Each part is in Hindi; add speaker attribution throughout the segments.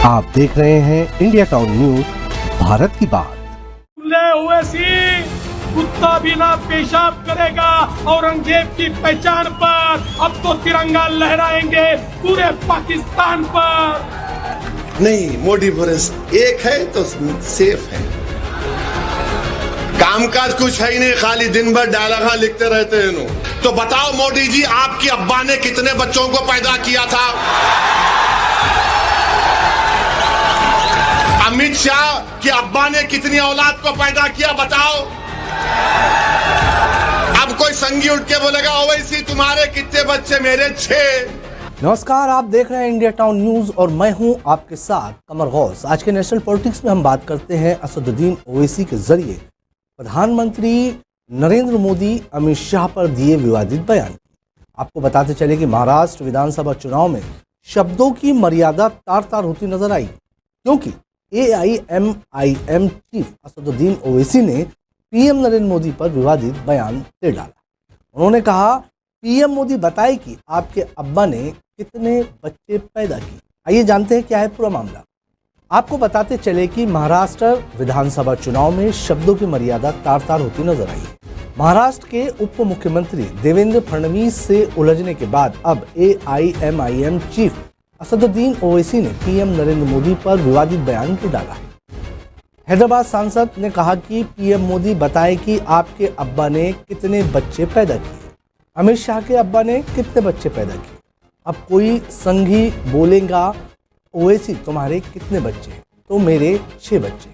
Speaker 1: आप देख रहे हैं इंडिया टाउन न्यूज, भारत की बात।
Speaker 2: ओवैसी कुत्ता भी ना पेशाब करेगा औरंगजेब की पहचान पर। अब तो तिरंगा लहराएंगे पूरे पाकिस्तान पर।
Speaker 3: नहीं, मोदी फॉरेस्ट एक है तो सेफ है। कामकाज कुछ है ही नहीं, खाली दिन भर डायलॉग लिखते रहते हैं। तो बताओ मोदी जी, आपकी अब्बा ने कितने बच्चों को पैदा किया था? अमित शाह की अब्बा ने कितनी औलाद को पैदा किया, बताओ। अब कोई संगी उठ के बोलेगा ओवैसी तुम्हारे कितने बच्चे, मेरे 6।
Speaker 1: नमस्कार, आप देख रहे हैं इंडिया टाउन न्यूज और मैं हूं आपके साथ कमर गौस। आज के नेशनल पॉलिटिक्स में हम बात करते हैं असदुद्दीन ओवैसी के जरिए प्रधानमंत्री नरेंद्र मोदी अमित शाह पर दिए विवादित बयान। आपको बताते चले कि महाराष्ट्र विधानसभा चुनाव में शब्दों की मर्यादा तार तार होती नजर आई, क्योंकि AIMIM चीफ असदुद्दीन ओवैसी ने पीएम नरेंद्र मोदी पर विवादित बयान दे डाला। उन्होंने कहा, पीएम मोदी बताए कि आपके अब्बा ने कितने बच्चे पैदा किए। आइए जानते हैं क्या है पूरा मामला। आपको बताते चले कि महाराष्ट्र विधानसभा चुनाव में शब्दों की मर्यादा तार तार होती नजर आई है। महाराष्ट्र के उप मुख्यमंत्री देवेंद्र फडणवीस से उलझने के बाद अब AIMIM चीफ असदुद्दीन ओवैसी ने पीएम नरेंद्र मोदी पर विवादित बयान दे डाला है। हैदराबाद सांसद ने कहा कि पीएम मोदी बताए कि आपके अब्बा ने कितने बच्चे पैदा किए। अमित शाह के अब्बा ने कितने बच्चे पैदा किए। अब कोई संघी बोलेगा, ओवैसी तुम्हारे कितने बच्चे हैं, तो मेरे 6 बच्चे।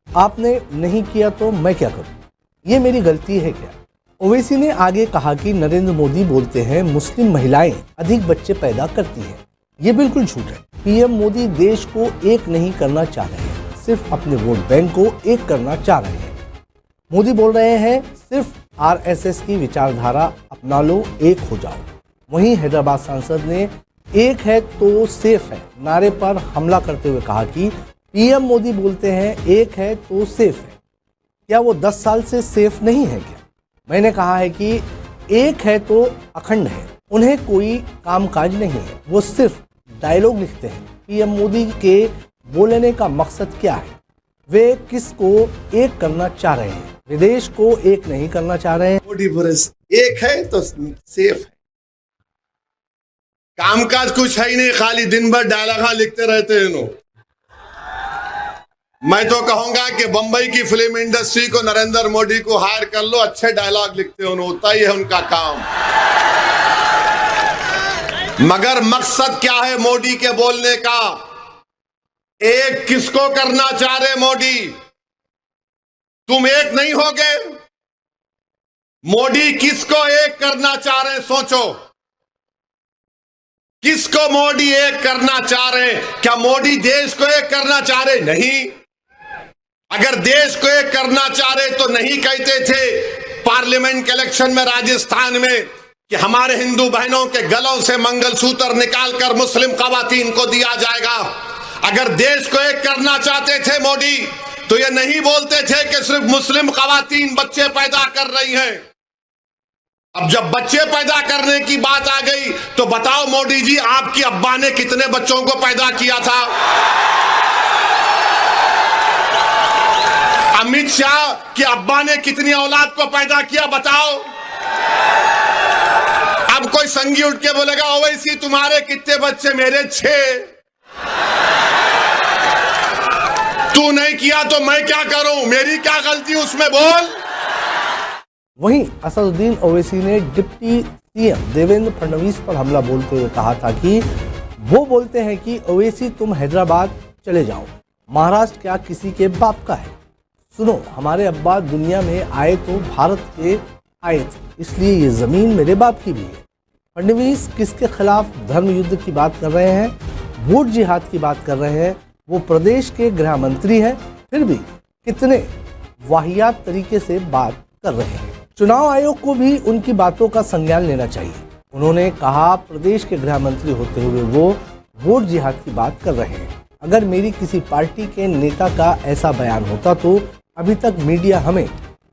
Speaker 1: आपने नहीं किया तो मैं क्या करूं, ये मेरी गलती है क्या? ओवैसी ने आगे कहा कि नरेंद्र मोदी बोलते हैं मुस्लिम महिलाएं अधिक बच्चे पैदा करती हैं। ये बिल्कुल झूठ है। पीएम मोदी देश को एक नहीं करना चाह रहे हैं, सिर्फ अपने वोट बैंक को एक करना चाह रहे हैं। मोदी बोल रहे हैं सिर्फ RSS की विचारधारा अपना लो, एक हो जाओ। वहीं हैदराबाद सांसद ने एक है तो सेफ है नारे पर हमला करते हुए कहा कि पीएम मोदी बोलते हैं एक है तो सेफ है, क्या वो 10 साल से सेफ नहीं है क्या? मैंने कहा है कि एक है तो अखंड है, उन्हें कोई कामकाज नहीं है, वो सिर्फ डायलॉग लिखते हैं। पीएम मोदी के बोलने का मकसद क्या है? वे किसको एक करना चाह रहे हैं? विदेश को एक नहीं करना चाह रहे हैं।
Speaker 3: मोदी फॉरेस्ट एक है तो सेफ है। कामकाज कुछ है ही नहीं, खाली दिन भर डायलॉग लिखते रहते हैं। मैं तो कहूंगा कि बंबई की फिल्म इंडस्ट्री को नरेंद्र मोदी को हायर कर लो, अच्छे डायलॉग लिखते हो, होता ही है उनका काम। मगर मकसद क्या है मोदी के बोलने का? एक किसको करना चाह रहे मोदी? तुम एक नहीं होगे। मोदी किसको एक करना चाह रहे, सोचो। किसको मोदी एक करना चाह रहे? क्या मोदी देश को एक करना चाह रहे? नहीं। अगर देश को एक करना चाह रहे तो नहीं कहते थे पार्लियामेंट के इलेक्शन में राजस्थान में कि हमारे हिंदू बहनों के गलों से मंगलसूत्र निकालकर मुस्लिम खवातीन को दिया जाएगा। अगर देश को एक करना चाहते थे मोदी तो ये नहीं बोलते थे कि सिर्फ मुस्लिम खवातीन बच्चे पैदा कर रही हैं। अब जब बच्चे पैदा करने की बात आ गई तो बताओ मोदी जी, आपकी अब्बा ने कितने बच्चों को पैदा किया था? अमित शाह की अब्बा ने कितनी औलाद को पैदा किया, बताओ। अब कोई संगी उठ के बोलेगा ओवैसी तुम्हारे कितने बच्चे, मेरे 6। तू नहीं किया तो मैं क्या करूं, मेरी क्या गलती उसमें, बोल।
Speaker 1: वहीं असदुद्दीन ओवैसी ने डिप्टी सीएम देवेंद्र फडणवीस पर हमला बोलते हुए कहा था कि वो बोलते हैं कि ओवैसी तुम हैदराबाद चले जाओ, महाराष्ट्र क्या किसी के बाप का है? सुनो, हमारे अब्बा दुनिया में आए तो भारत के आए थे, इसलिए ये जमीन मेरे बाप की भी है। फडणवीस किसके खिलाफ धर्म युद्ध की बात कर रहे हैं, वोट जिहाद की बात कर रहे हैं। वो प्रदेश के गृह मंत्री हैं, फिर भी कितने वाहियात तरीके से बात कर रहे हैं। चुनाव आयोग को भी उनकी बातों का संज्ञान लेना चाहिए। उन्होंने कहा प्रदेश के गृह मंत्री होते हुए वो वोट जिहाद की बात कर रहे हैं। अगर मेरी किसी पार्टी के नेता का ऐसा बयान होता तो अभी तक मीडिया हमें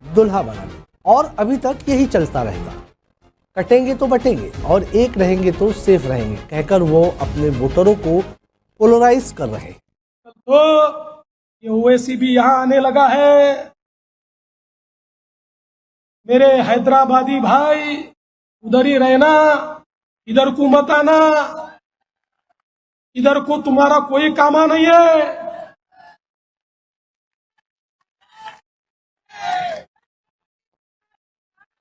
Speaker 1: दुल्हा बना दे और अभी तक यही चलता रहता। कटेंगे तो बटेंगे और एक रहेंगे तो सेफ रहेंगे कहकर वो अपने वोटरों को पोलराइज कर रहे हैं।
Speaker 2: तो ये ओवैसी भी यहाँ आने लगा है। मेरे हैदराबादी भाई उधर ही रहना, इधर को मत आना, इधर को तुम्हारा कोई कामा नहीं है।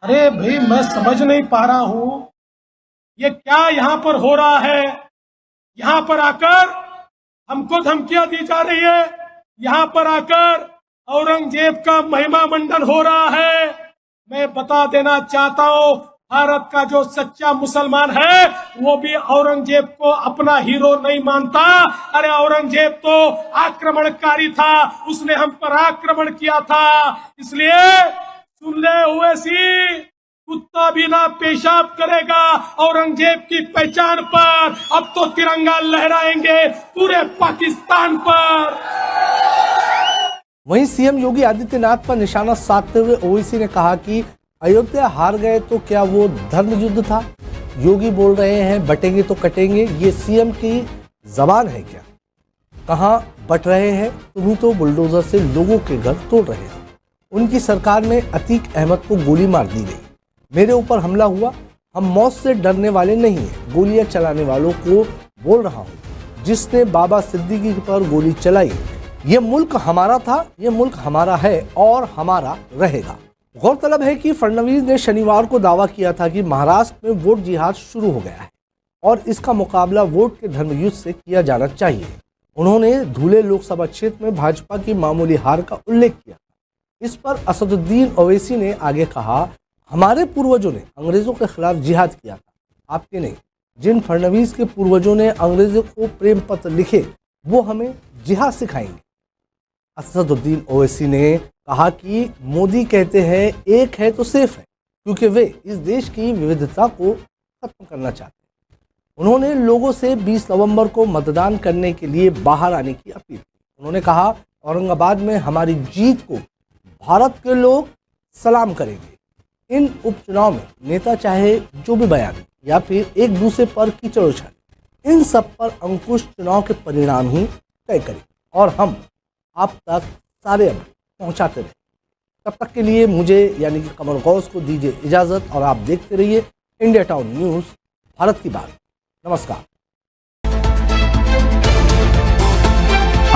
Speaker 2: अरे भाई मैं समझ नहीं पा रहा हूं ये क्या यहां पर हो रहा है। यहां पर आकर हमको धमकियां दी जा रही है, यहां पर आकर औरंगजेब का महिमा मंडन हो रहा है। मैं बता देना चाहता हूं, भारत का जो सच्चा मुसलमान है वो भी औरंगजेब को अपना हीरो नहीं मानता। अरे औरंगजेब तो आक्रमणकारी था, उसने हम पर आक्रमण किया था। इसलिए सुन ले ओवैसी, कुत्ता भी ना पेशाब करेगा औरंगजेब की पहचान पर। अब तो तिरंगा लहराएंगे पूरे पाकिस्तान पर।
Speaker 1: वहीं सीएम योगी आदित्यनाथ पर निशाना साधते हुए ओवैसी ने कहा कि अयोध्या हार गए तो क्या वो धर्म युद्ध था। योगी बोल रहे हैं बटेंगे तो कटेंगे, ये सीएम की जबान है क्या। कहां बट रहे हैं, तुम्ही तो बुलडोजर से लोगों के घर तोड़ रहे हो। उनकी सरकार में अतीक अहमद को गोली मार दी गई, मेरे ऊपर हमला हुआ, हम मौत से डरने वाले नहीं हैं। गोलियां चलाने वालों को बोल रहा हूं, जिसने बाबा सिद्दीकी पर गोली चलाई, ये मुल्क हमारा था, ये मुल्क हमारा है और हमारा रहेगा। गौरतलब है कि फडणवीस ने शनिवार को दावा किया था कि महाराष्ट्र में वोट जिहाद शुरू हो गया है और इसका मुकाबला वोट के धर्मयुद्ध से किया जाना चाहिए। उन्होंने धुले लोकसभा क्षेत्र में भाजपा की मामूली हार का उल्लेख किया। इस पर असदुद्दीन ओवैसी ने आगे कहा, हमारे पूर्वजों ने अंग्रेजों के खिलाफ जिहाद किया था, आपके नहीं। जिन फडणवीस के पूर्वजों ने अंग्रेजों को प्रेम पत्र लिखे वो हमें जिहाद सिखाएंगे। असदुद्दीन ओवैसी ने कहा कि मोदी कहते हैं एक है तो सेफ है, क्योंकि वे इस देश की विविधता को खत्म करना चाहते हैं। उन्होंने लोगों से 20 नवंबर को मतदान करने के लिए बाहर आने की अपील की। उन्होंने कहा, औरंगाबाद में हमारी जीत को भारत के लोग सलाम करेंगे। इन उपचुनाव में नेता चाहे जो भी बयान या फिर एक दूसरे पर कीचड़ उछाले, इन सब पर अंकुश चुनाव के परिणाम ही तय करें और हम आप तक सारे अपडेट पहुंचाते रहे। तब तक के लिए मुझे यानी कि कमर गौस को दीजिए इजाजत और आप देखते रहिए इंडिया टाउन न्यूज़, भारत की बात। नमस्कार।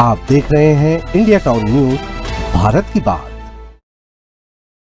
Speaker 4: आप देख रहे हैं इंडिया टाउन न्यूज़, भारत की बात।